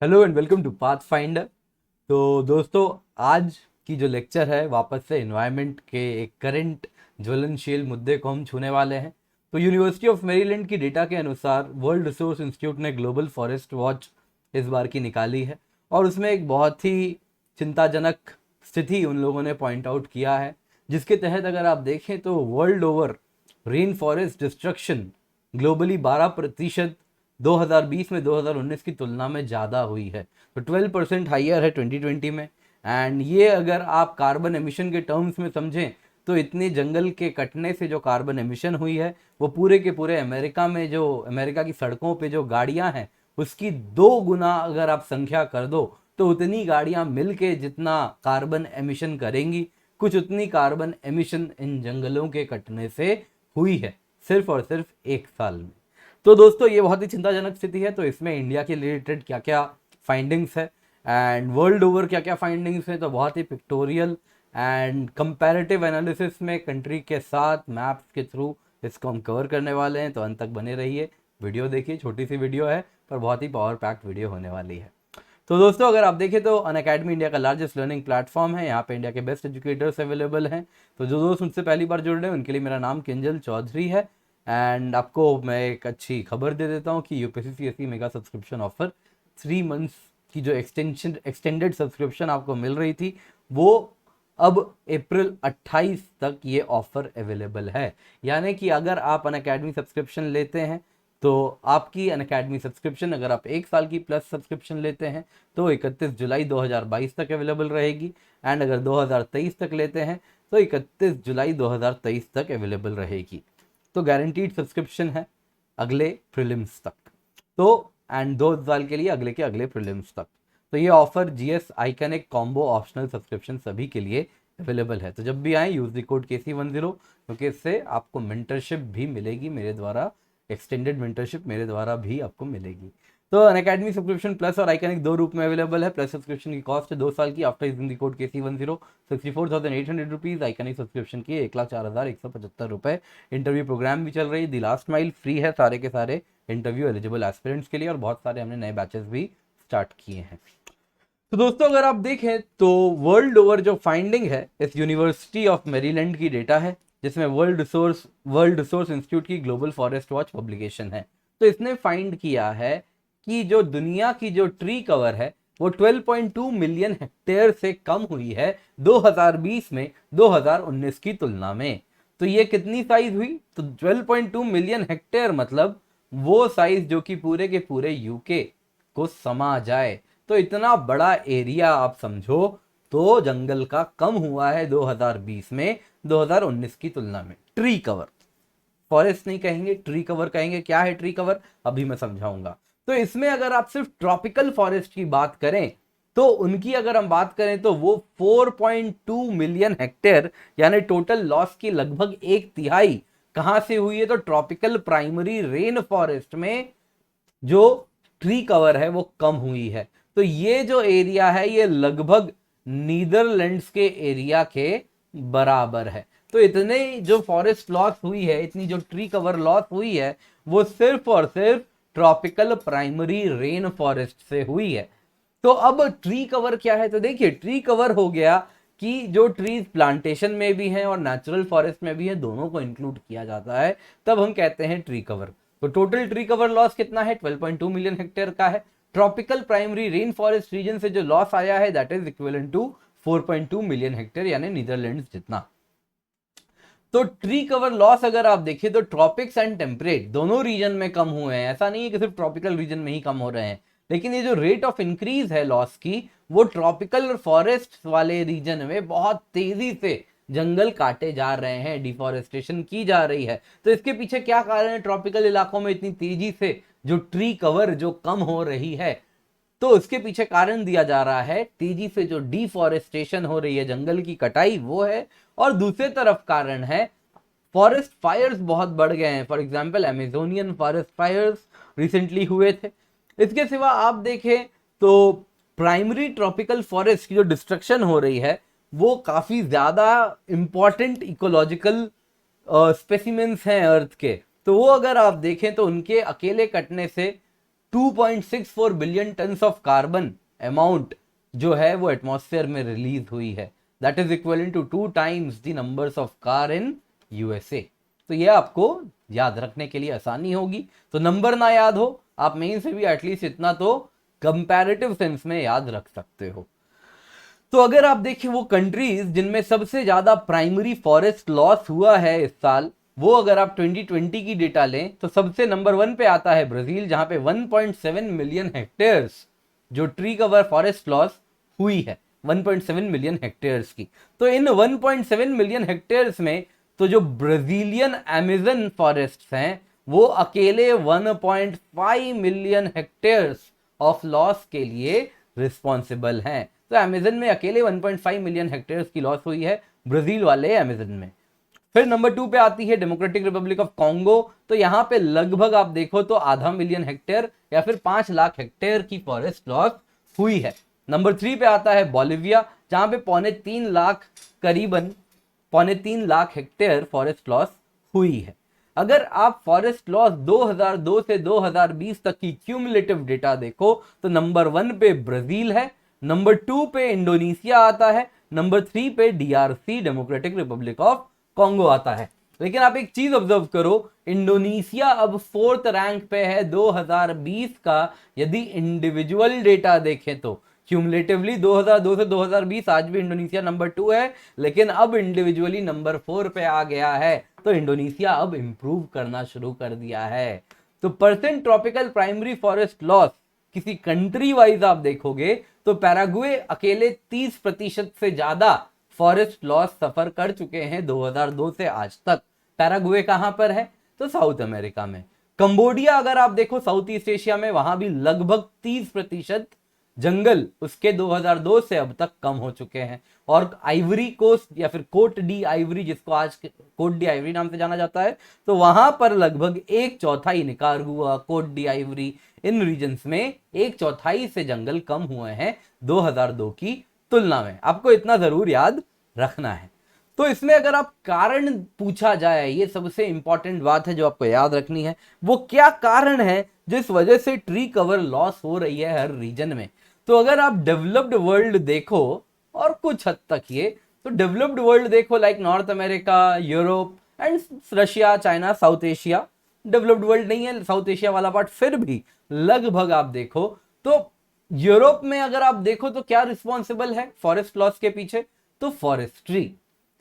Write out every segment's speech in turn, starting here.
Hello and welcome to Path Finder. तो दोस्तों, आज की जो लेक्चर है वापस से एनवायरनमेंट के एक करंट ज्वलनशील मुद्दे को हम छूने वाले हैं। तो यूनिवर्सिटी ऑफ मेरीलैंड की डेटा के अनुसार वर्ल्ड रिसोर्स इंस्टीट्यूट ने ग्लोबल फॉरेस्ट वॉच इस बार की निकाली है और उसमें एक बहुत ही चिंताजनक स्थिति उन लोगों ने पॉइंट आउट किया है, जिसके तहत अगर आप देखें तो world over rain forest destruction globally 12% 2020 में 2019 की तुलना में ज़्यादा हुई है। तो 12% हाइयर है 2020 में। एंड ये अगर आप कार्बन एमिशन के टर्म्स में समझें तो इतने जंगल के कटने से जो कार्बन एमिशन हुई है वो पूरे के पूरे अमेरिका की सड़कों पे जो गाड़ियां हैं उसकी 2 गुना अगर आप संख्या कर दो तो उतनी गाड़ियां मिल के जितना कार्बन एमिशन करेंगी, कुछ उतनी कार्बन एमिशन इन जंगलों के कटने से हुई है सिर्फ और सिर्फ 1 साल में। तो दोस्तों, ये बहुत ही चिंताजनक स्थिति है। तो इसमें इंडिया के रिलेटेड क्या क्या फाइंडिंग्स है एंड वर्ल्ड ओवर क्या क्या फाइंडिंग्स है, तो बहुत ही पिक्टोरियल एंड कंपैरेटिव एनालिसिस में कंट्री के साथ मैप्स के थ्रू इसको हम कवर करने वाले हैं। तो अंत तक बने रहिए, वीडियो देखिए। छोटी सी वीडियो है पर बहुत ही पावर पैक्ड वीडियो होने वाली है। तो दोस्तों, अगर आप देखें तो अनअकैडमी इंडिया का लार्जेस्ट लर्निंग प्लेटफॉर्म है। यहाँ पे इंडिया के बेस्ट एजुकेटर्स अवेलेबल हैं। तो जो दोस्त मुझसे पहली बार जुड़ रहे हैं उनके लिए मेरा नाम किंजल चौधरी है। एंड आपको मैं एक अच्छी खबर दे देता हूँ कि UPSC CSC mega subscription offer 3 months की जो एक्सटेंडेड सब्सक्रिप्शन आपको मिल रही थी वो अब अप्रैल 28 तक ये ऑफर अवेलेबल है। यानी कि अगर आप अनअकैडमी सब्सक्रिप्शन लेते हैं तो आपकी अनअकैडमी सब्सक्रिप्शन, अगर आप 1 साल की प्लस सब्सक्रिप्शन लेते हैं तो 31 जुलाई 2022 तक अवेलेबल रहेगी। एंड अगर 2023 तक लेते हैं तो 31 जुलाई 2023 तक अवेलेबल रहेगी। तो गारंटीड सब्सक्रिप्शन है अगले प्रीलिम्स तक। तो एंड 2 साल के लिए अगले के अगले प्रीलिम्स तक। तो ये offer GS iconic combo optional subscription सभी के लिए अवेलेबल है। तो जब भी आए यूज द कोड KC10, क्योंकि इससे आपको मेंटरशिप भी मिलेगी मेरे द्वारा, एक्सटेंडेड मेंटरशिप मेरे द्वारा भी आपको मिलेगी। तो अनअकैडमी सब्सक्रिप्शन प्लस और आइकनिक 2 रूप में अवेलेबल है। प्लस सब्सक्रिप्शन की कॉस्ट है 2 साल की after using the code KC10 64,800 rupees. Iconic subscription की 1,04,175 रुपए। इंटरव्यू प्रोग्राम भी चल रही है। द लास्ट माइल फ्री है सारे के सारे इंटरव्यू एलिजिबल एस्पिरेंट्स के लिए, और बहुत सारे हमने नए बैचेस भी स्टार्ट किए हैं। तो दोस्तों, अगर आप देखें तो वर्ल्ड ओवर जो फाइंडिंग है इस यूनिवर्सिटी ऑफ मेरीलैंड की डेटा है, जिसमें वर्ल्ड रिसोर्स इंस्टीट्यूट की ग्लोबल फॉरेस्ट वॉच पब्लिकेशन है। तो इसने फाइंड किया है कि जो दुनिया की जो ट्री कवर है वो 12.2 मिलियन हेक्टेयर से कम हुई है 2020 में 2019 की तुलना में। तो ये कितनी साइज हुई? तो 12.2 मिलियन हेक्टेयर मतलब वो साइज जो कि पूरे के पूरे यूके को समा जाए। तो इतना बड़ा एरिया आप समझो तो जंगल का कम हुआ है 2020 में 2019 की तुलना में। ट्री कवर, फॉरेस्ट नहीं कहेंगे, ट्री कवर कहेंगे। क्या है ट्री कवर, अभी मैं समझाऊंगा। तो इसमें अगर आप सिर्फ ट्रॉपिकल फॉरेस्ट की बात करें तो उनकी अगर हम बात करें तो वो 4.2 मिलियन हेक्टेयर यानी टोटल लॉस की लगभग 1/3 कहां से हुई है? तो ट्रॉपिकल प्राइमरी रेन फॉरेस्ट में जो ट्री कवर है वो कम हुई है। तो ये जो एरिया है ये लगभग नीदरलैंड्स के एरिया के बराबर है। तो इतने जो फॉरेस्ट लॉस हुई है, इतनी जो ट्री कवर लॉस हुई है वो सिर्फ और सिर्फ ट्रॉपिकल प्राइमरी रेन फॉरेस्ट से हुई है। तो अब ट्री कवर क्या है? तो देखिए, ट्री कवर हो गया कि जो ट्रीज प्लांटेशन में भी हैं और नेचुरल फॉरेस्ट में भी हैं, दोनों को इंक्लूड किया जाता है, तब हम कहते हैं ट्री कवर। तो टोटल ट्री कवर लॉस कितना है? 12.2 मिलियन हेक्टेयर का है। Tropical primary rain forest region से जो लॉस आया है that is equivalent to 4.2 million hectare यानी नीदरलैंड्स जितना। तो ट्री कवर लॉस अगर आप देखें तो ट्रॉपिक्स एंड टेम्परेट दोनों रीजन में कम हुए हैं। ऐसा नहीं है कि सिर्फ ट्रॉपिकल रीजन में ही कम हो रहे हैं, लेकिन ये जो रेट ऑफ इंक्रीज है लॉस की वो ट्रॉपिकल फॉरेस्ट वाले रीजन में बहुत तेजी से जंगल काटे जा रहे हैं, डिफॉरेस्टेशन की जा रही है। तो इसके पीछे क्या कारण है? ट्रॉपिकल इलाकों में इतनी तेजी से जो ट्री कवर जो कम हो रही है, तो उसके पीछे कारण दिया जा रहा है तेजी से जो डिफॉरेस्टेशन हो रही है, जंगल की कटाई, वो है। और दूसरे तरफ कारण है फॉरेस्ट फायर्स बहुत बढ़ गए हैं। For example Amazonian forest fires recently हुए थे। इसके सिवा आप देखें तो प्राइमरी ट्रॉपिकल फॉरेस्ट की जो डिस्ट्रक्शन हो रही है वो काफी ज्यादा इंपॉर्टेंट इकोलॉजिकल स्पेसिमेंस हैं अर्थ के। तो वो अगर आप देखें तो उनके अकेले कटने से 2.64 billion tons of carbon amount जो है वो एटमॉस्फेयर में रिलीज हुई है। That is equal to 2 times the numbers of car in USA. तो ये आपको याद रखने के लिए आसानी होगी। तो नंबर ना याद हो, आप मेन से भी एटलीस्ट इतना तो कंपैरेटिव सेंस में याद रख सकते हो। तो अगर आप देखें वो कंट्रीज जिनमें सबसे ज्यादा प्राइमरी फॉरेस्ट लॉस हुआ है इस साल, वो अगर आप 2020 की डेटा लें तो सबसे नंबर 1 पे आता है ब्राजील, जहां पे 1.7 मिलियन हेक्टेयर्स जो ट्री कवर फॉरेस्ट लॉस हुई है, 1.7 मिलियन हेक्टेयर्स की। तो इन 1.7 मिलियन हेक्टेयर्स में तो जो ब्राजीलियन अमेजन फॉरेस्ट हैं वो अकेले 1.5 मिलियन हेक्टेयर्स ऑफ लॉस के लिए रिस्पॉन्सिबल हैं। तो अमेजन में अकेले 1.5 मिलियन हेक्टेयर्स की लॉस हुई है ब्राजील वाले अमेजन में। फिर नंबर 2 पे आती है डेमोक्रेटिक रिपब्लिक ऑफ कॉन्गो। तो यहां पे लगभग आप देखो तो आधा मिलियन हेक्टेयर या फिर 5 लाख हेक्टेयर की फॉरेस्ट लॉस हुई है। नंबर 3 पे आता है बोलिविया, जहां पे करीबन पौने 3 लाख हेक्टेयर फॉरेस्ट लॉस हुई है। अगर आप फॉरेस्ट लॉस 2002 से 2020 तक की क्यूमुलेटिव डेटा देखो तो नंबर 1 पे ब्राजील है, नंबर 2 पे इंडोनेशिया आता है, नंबर 3 पे DRC democratic Republic of Congo आता है। लेकिन आप एक चीज ऑब्जर्व करो, इंडोनेशिया अब 4th रैंक पे है 2020 का। यदि इंडिविजुअल डेटा देखें तो क्यूमुलेटिवली 2002 से 2020 आज भी इंडोनेशिया नंबर 2 है, लेकिन अब इंडिविजुअली नंबर 4 पे आ गया है। तो इंडोनेशिया अब इंप्रूव करना शुरू कर दिया है। तो percent tropical primary forest loss किसी कंट्री वाइज आप देखोगे तो पैराग्वे अकेले 30% से ज्यादा फॉरेस्ट लॉस सफर कर चुके हैं 2002 से आज तक। पैराग्वे कहां पर है? तो साउथ अमेरिका में। कंबोडिया अगर आप देखो साउथ ईस्ट एशिया में, वहां भी लगभग 30% जंगल उसके 2002 से अब तक कम हो चुके हैं। और आइवरी कोस्ट या फिर कोट डी आइवरी, जिसको आज कोट डी आइवरी नाम से जाना जाता है, तो वहां पर लगभग 1/4 निकारागुआ, कोट डी आइवरी, इन रीजन्स में 1/4 से जंगल कम हुए हैं 2002 की तुलना में। आपको इतना जरूर याद रखना है। तो इसमें अगर आप कारण पूछा जाए, ये सबसे इंपॉर्टेंट बात है जो आपको याद रखनी है, वो क्या कारण है जिस वजह से ट्री कवर लॉस हो रही है हर रीजन में। तो अगर आप डेवलप्ड वर्ल्ड देखो, और कुछ हद तक ये तो डेवलप्ड वर्ल्ड देखो, like north America, Europe and Russia, China, south Asia. Developed world नहीं है साउथ एशिया वाला पार्ट, फिर भी लगभग आप देखो तो यूरोप में अगर आप देखो तो क्या रिस्पॉन्सिबल है फॉरेस्ट लॉस के पीछे? तो फॉरेस्ट्री।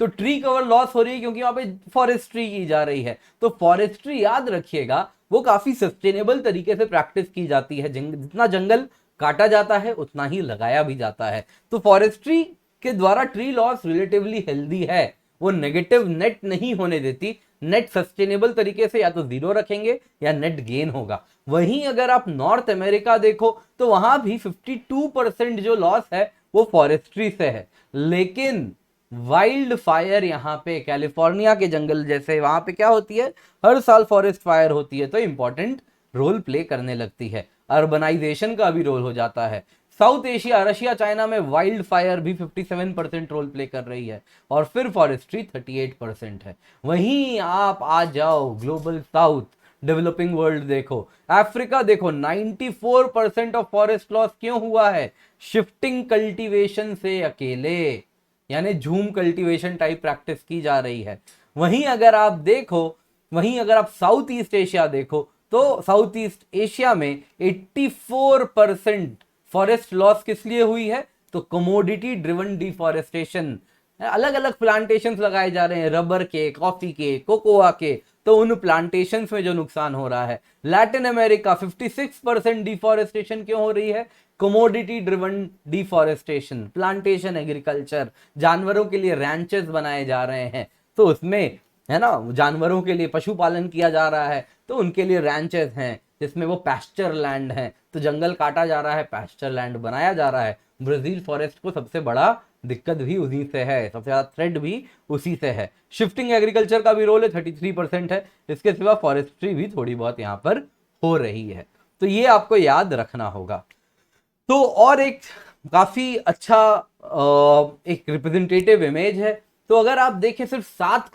तो ट्री कवर लॉस हो रही है क्योंकि वहां पे फॉरेस्ट्री की जा रही है। तो फॉरेस्ट्री याद रखिएगा वो काफी सस्टेनेबल तरीके से प्रैक्टिस की जाती है। जितना जंगल काटा जाता है उतना ही लगाया भी जाता है। तो फॉरेस्ट्री के द्वारा ट्री लॉस रिलेटिवली हेल्दी है, वो नेगेटिव नेट नहीं होने देती। नेट सस्टेनेबल तरीके से या तो 0 रखेंगे या नेट गेन होगा। वहीं अगर आप नॉर्थ अमेरिका देखो तो वहां भी 52% जो लॉस है वो फॉरेस्ट्री से है। लेकिन वाइल्ड फायर यहां पे कैलिफोर्निया के जंगल जैसे वहां पे क्या होती है, हर साल फॉरेस्ट फायर होती है, तो इंपॉर्टेंट रोल प्ले करने लगती है। अर्बनाइजेशन का भी रोल हो जाता है। साउथ एशिया, रशिया, चाइना में वाइल्ड फायर भी 57% रोल प्ले कर रही है, और फिर फॉरेस्ट्री 38% है। वहीं आप आ जाओ ग्लोबल साउथ, डेवलपिंग वर्ल्ड देखो, अफ्रीका देखो, 94% ऑफ फॉरेस्ट लॉस क्यों हुआ है? शिफ्टिंग कल्टीवेशन से अकेले, यानी झूम कल्टीवेशन टाइप प्रैक्टिस की जा रही है। वहीं अगर आप साउथ ईस्ट एशिया देखो तो साउथ ईस्ट एशिया में 84% फॉरेस्ट लॉस किस लिए हुई है? तो कमोडिटी ड्रिवन डिफॉरेस्टेशन, अलग अलग प्लांटेशंस लगाए जा रहे हैं, रबर के, कॉफी के, कोकोआ के, तो उन प्लांटेशंस में जो नुकसान हो रहा है। लैटिन अमेरिका 56% डिफॉरेस्टेशन क्यों हो रही है? Commodity driven deforestation, plantation agriculture, जानवरों के लिए रैंचेस बनाए जा रहे हैं, तो उसमें है ना जानवरों के लिए पशुपालन किया जा रहा है, तो उनके लिए रैंचेस हैं जिसमें वो पैस्चर लैंड है। तो जंगल काटा जा रहा है, पैस्चर लैंड बनाया जा रहा है। ब्राजील फॉरेस्ट को सबसे बड़ा दिक्कत भी उसी से है, सबसे ज्यादा थ्रेट भी उसी से है। शिफ्टिंग एग्रीकल्चर का भी रोल है, 33% है। इसके सिवा फॉरेस्ट्री भी थोड़ी बहुत यहाँ पर हो रही है, तो ये आपको याद रखना होगा। तो और एक काफी अच्छा एक रिप्रेजेंटेटिव इमेज है। तो अगर आप देखें सिर्फ 7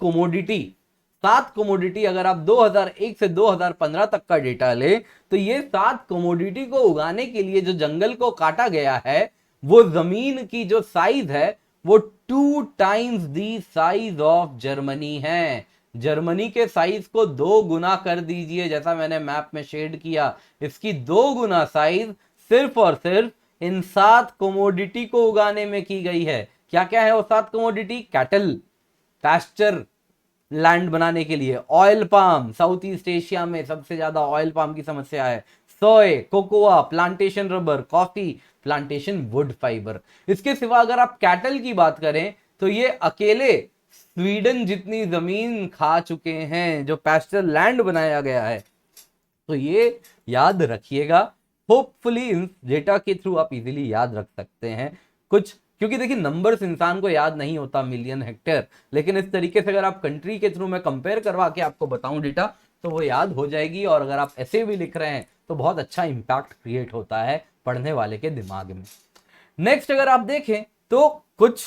7 कमोडिटी, अगर आप 2001 से 2015 तक का डेटा ले तो ये 7 कमोडिटी को उगाने के लिए जो जंगल को काटा गया है, वो जमीन की जो साइज है वो 2 times the size of Germany है। जर्मनी के साइज को 2 गुना कर दीजिए, जैसा मैंने मैप में शेड किया, इसकी 2 गुना साइज सिर्फ और सिर्फ इन 7 कमोडिटी को उगाने में की गई है। क्या क्या है वो 7 कमोडिटी? कैटल, पैस्चर लैंड बनाने के लिए, oil palm, south east Asia में सबसे ज्यादा ऑयल पाम की समस्या है, सोए, cocoa, plantation rubber, coffee, plantation wood fibre. इसके सिवा अगर आप कैटल की बात करें तो ये अकेले स्वीडन जितनी जमीन खा चुके हैं जो पैस्चर लैंड बनाया गया है। तो ये याद रखिएगा, होपफुली इन डेटा के थ्रू आप इजीली याद रख सकते हैं कुछ, क्योंकि देखिए नंबर्स इंसान को याद नहीं होता मिलियन हेक्टेयर, लेकिन इस तरीके से अगर आप कंट्री के थ्रू मैं कंपेयर करवा के आपको बताऊं डेटा तो वो याद हो जाएगी। और अगर आप ऐसे भी लिख रहे हैं तो बहुत अच्छा इंपैक्ट क्रिएट होता है पढ़ने वाले के दिमाग में। नेक्स्ट अगर आप देखें तो कुछ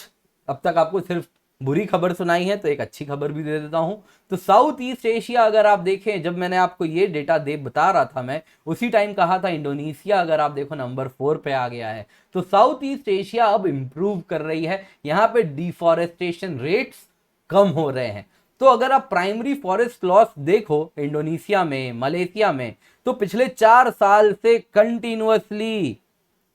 अब तक आपको सिर्फ बुरी खबर सुनाई है, तो एक अच्छी खबर भी दे देता हूं। तो साउथ ईस्ट एशिया अगर आप देखें, जब मैंने आपको ये डेटा बता रहा था, मैं उसी टाइम कहा था इंडोनेशिया अगर आप देखो नंबर 4 पे आ गया है। तो साउथ ईस्ट एशिया अब इंप्रूव कर रही है, यहाँ पे डिफॉरेस्टेशन रेट्स कम हो रहे हैं। तो अगर आप प्राइमरी फॉरेस्ट लॉस देखो इंडोनेशिया में, मलेशिया में, तो पिछले 4 साल से कंटिन्यूअसली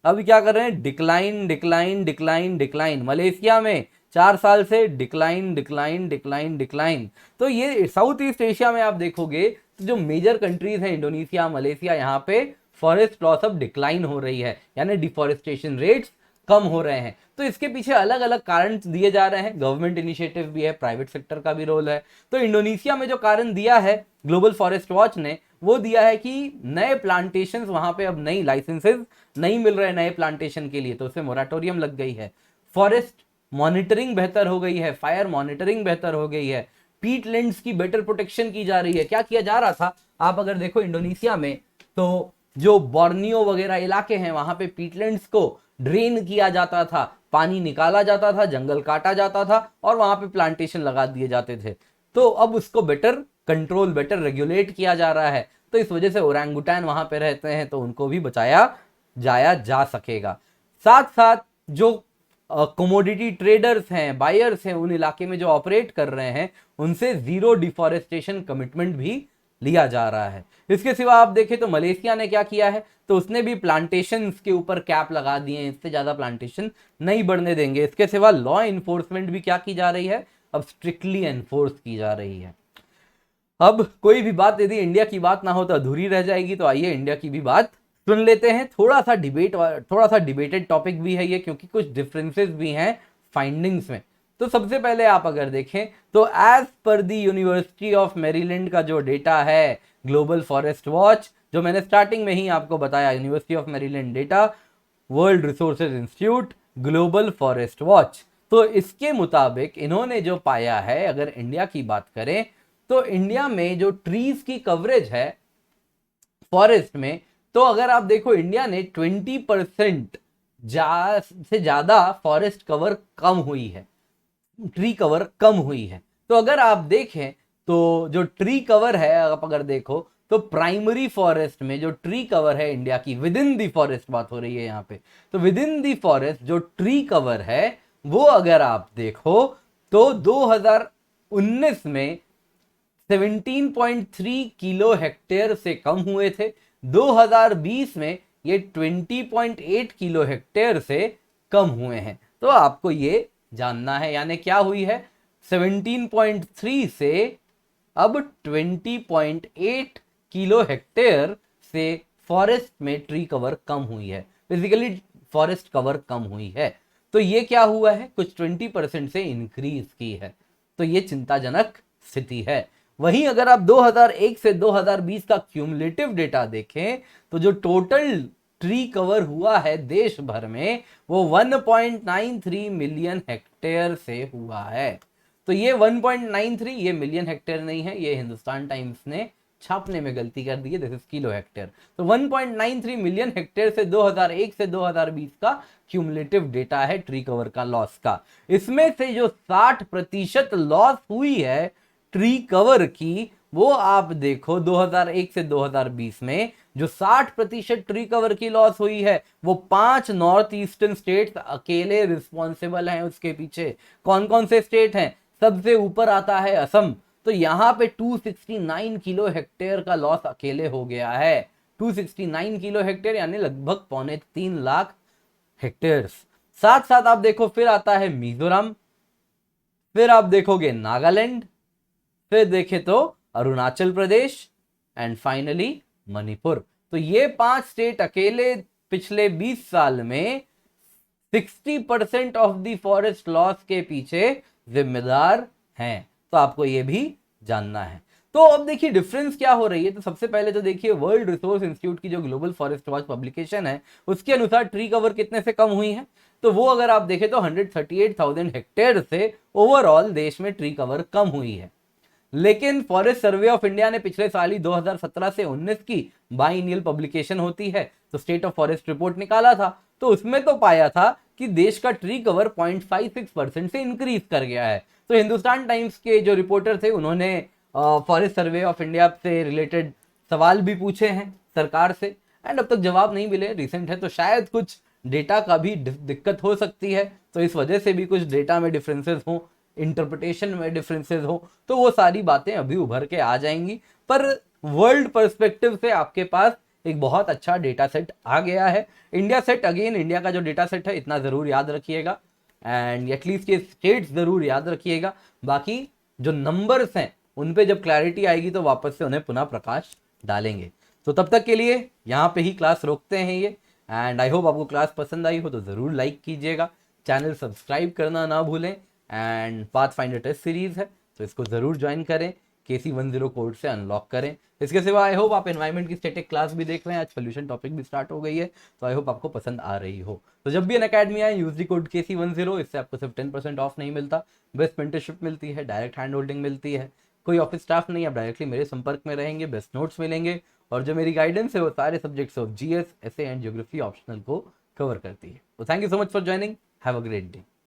अभी क्या कर रहे हैं? Decline decline decline decline. Malaysia में 4 साल से डिक्लाइन डिक्लाइन डिक्लाइन डिक्लाइन। तो ये साउथ ईस्ट एशिया में आप देखोगे तो जो मेजर कंट्रीज हैं इंडोनेशिया, मलेशिया, यहाँ पे फॉरेस्ट लॉस अब डिक्लाइन हो रही है, यानी डिफॉरेस्टेशन रेट्स कम हो रहे हैं। तो इसके पीछे अलग अलग कारण दिए जा रहे हैं, गवर्नमेंट इनिशिएटिव भी है, प्राइवेट सेक्टर का भी रोल है। तो इंडोनेशिया में जो कारण दिया है ग्लोबल फॉरेस्ट वॉच ने, वो दिया है कि नए प्लांटेशंस वहां पे अब नई लाइसेंसेस नहीं मिल रहे नए प्लांटेशन के लिए, तो उसमें मोराटोरियम लग गई है। फॉरेस्ट मॉनिटरिंग बेहतर हो गई है, फायर मॉनिटरिंग बेहतर हो गई है, पीट लैंड्स की बेटर प्रोटेक्शन की जा रही है। क्या किया जा रहा था, आप अगर देखो इंडोनेशिया में, तो जो बोर्नियो वगैरह इलाके हैं वहां पे पीटलैंड्स को ड्रेन किया जाता था, पानी निकाला जाता था, जंगल काटा जाता था और वहां पे प्लांटेशन लगा दिए जाते थे। तो अब उसको बेटर कंट्रोल, बेटर रेगुलेट किया जा रहा है। तो इस वजह से ओरंगुटैन वहां पे रहते हैं तो उनको भी बचाया जाया जा सकेगा। साथ साथ जो कमोडिटी ट्रेडर्स हैं, बायर्स हैं, उन इलाके में जो ऑपरेट कर रहे हैं, उनसे जीरो डिफॉरेस्टेशन कमिटमेंट भी लिया जा रहा है। इसके सिवा आप देखें तो मलेशिया ने क्या किया है, तो उसने भी प्लांटेशंस के ऊपर कैप लगा दिए हैं, इससे ज्यादा प्लांटेशन नहीं बढ़ने देंगे। इसके सिवा लॉ इन्फोर्समेंट भी क्या की जा रही है, अब स्ट्रिक्टली एनफोर्स की जा रही है। अब कोई भी बात यदि इंडिया की बात ना हो तो अधूरी रह जाएगी, तो आइए इंडिया की भी बात सुन लेते हैं। थोड़ा सा डिबेटेड टॉपिक भी है ये, क्योंकि कुछ डिफरेंसेस भी हैं फाइंडिंग्स में। तो सबसे पहले आप अगर देखें तो as per the university of Maryland का जो डेटा है, ग्लोबल फॉरेस्ट वॉच, जो मैंने स्टार्टिंग में ही आपको बताया, university of Maryland data, world resources institute, global forest watch, तो इसके मुताबिक इन्होंने जो पाया है, अगर इंडिया की बात करें तो इंडिया में जो ट्रीज की कवरेज है फॉरेस्ट में, तो अगर आप देखो इंडिया ने 20% से ज्यादा फॉरेस्ट कवर कम हुई है, ट्री कवर कम हुई है। तो अगर आप देखें तो जो ट्री कवर है, आप अगर देखो तो प्राइमरी फॉरेस्ट में जो ट्री कवर है इंडिया की, विद इन दी फॉरेस्ट बात हो रही है यहाँ पे, तो विद इन दी फॉरेस्ट जो ट्री कवर है वो अगर आप देखो तो 2019 में 17.3 किलो हेक्टेयर से कम हुए थे, 2020 में ये 20.8 किलो हेक्टेयर से कम हुए हैं। तो आपको ये जानना है, यानी क्या हुई है, 17.3 से अब 20.8 किलो हेक्टेयर से फॉरेस्ट में ट्री कवर कम हुई है, बेसिकली फॉरेस्ट कवर कम हुई है। तो ये क्या हुआ है, कुछ 20% से इंक्रीज की है। तो ये चिंताजनक स्थिति है। वहीं अगर आप 2001 से 2020 का क्यूमुलेटिव डेटा देखें तो जो टोटल ट्री कवर हुआ है देश भर में वो 1.93 मिलियन हेक्टेयर से हुआ है। तो ये 1.93 ये मिलियन हेक्टेयर नहीं है, ये हिंदुस्तान टाइम्स ने छापने में गलती कर दी है, दिस इज किलो हेक्टेयर। तो 1.93 मिलियन हेक्टेयर से 2001 से 2020 का क्यूमुलेटिव डेटा है ट्री कवर का लॉस का। इसमें से जो 60% लॉस हुई है ट्री कवर की, वो आप देखो 2001 से 2020 में जो 60% ट्री कवर की लॉस हुई है, वो 5 नॉर्थ ईस्टर्न स्टेट्स अकेले रिस्पॉन्सिबल हैं उसके पीछे। कौन कौन से स्टेट हैं? सबसे ऊपर आता है असम। तो यहां पे 269 किलो हेक्टेयर का लॉस अकेले हो गया है। 269 किलो हेक्टेयर यानी लगभग 3.25 लाख हेक्टेयर। साथ साथ आप देखो फिर आता है मिजोरम, फिर आप देखोगे नागालैंड, फिर देखे तो अरुणाचल प्रदेश एंड फाइनली मणिपुर। तो ये 5 स्टेट अकेले पिछले 20 साल में 60% ऑफ द फॉरेस्ट लॉस के पीछे जिम्मेदार हैं। तो आपको ये भी जानना है। तो अब देखिए डिफरेंस क्या हो रही है। तो सबसे पहले तो देखिए वर्ल्ड रिसोर्स इंस्टीट्यूट की जो ग्लोबल फॉरेस्ट वॉच पब्लिकेशन है, उसके अनुसार ट्री कवर कितने से कम हुई है। तो वो अगर आप देखें तो 138,000 हेक्टेयर से ओवरऑल देश में ट्री कवर कम हुई है। लेकिन फॉरेस्ट सर्वे ऑफ इंडिया ने पिछले साल ही 2017 से 19 की बाइनियल पब्लिकेशन होती है, तो स्टेट ऑफ फॉरेस्ट रिपोर्ट निकाला था। तो उसमें तो पाया था कि देश का ट्री कवर 0.56% से इंक्रीज कर गया है। तो हिंदुस्तान टाइम्स के जो रिपोर्टर थे, उन्होंने फॉरेस्ट सर्वे ऑफ इंडिया से रिलेटेड सवाल भी पूछे हैं सरकार से, एंड अब तक जवाब नहीं मिले। रिसेंट है तो शायद कुछ डेटा का भी दिक्कत हो सकती है, तो इस वजह से भी कुछ डेटा में डिफरेंसेस हों, इंटरप्रिटेशन में डिफरेंसेस हो, तो वो सारी बातें अभी उभर के आ जाएंगी। पर वर्ल्ड पर्सपेक्टिव से आपके पास एक बहुत अच्छा डेटा सेट आ गया है। इंडिया सेट, अगेन इंडिया का जो डेटा सेट है इतना जरूर याद रखिएगा, एंड एटलीस्ट ये स्टेट्स जरूर याद रखिएगा। बाकी जो नंबर्स हैं उन पे जब क्लैरिटी आएगी तो वापस से उन्हें पुनः प्रकाश डालेंगे। तो तब तक के लिए यहाँ पे ही क्लास रोकते हैं ये, एंड आई होप आपको क्लास पसंद आई हो तो ज़रूर लाइक कीजिएगा, चैनल सब्सक्राइब करना ना भूलें, एंड पाथफाइंडर टेस्ट सीरीज़ है तो इसको ज़रूर ज्वाइन करें, KC10 कोड से अनलॉक करें। इसके सिवा आई होप आप एनवायरमेंट की स्टैटिक क्लास भी देख रहे हैं, आज पोल्यूशन टॉपिक भी स्टार्ट हो गई है, तो आई होप आपको पसंद आ रही हो। तो जब भी अन अकेडमी आए यूज दी कोड KC10, इससे आपको सिर्फ 10% ऑफ नहीं मिलता, बेस्ट मेंटरशिप मिलती है, डायरेक्ट हैंड होल्डिंग मिलती है, कोई ऑफिस स्टाफ नहीं, आप डायरेक्टली मेरे संपर्क में रहेंगे, बेस्ट नोट्स मिलेंगे, और जो मेरी गाइडेंस है वो सारे subjects of GS, SA and geography optional को कवर करती है। तो thank you so much for joining, have a great day.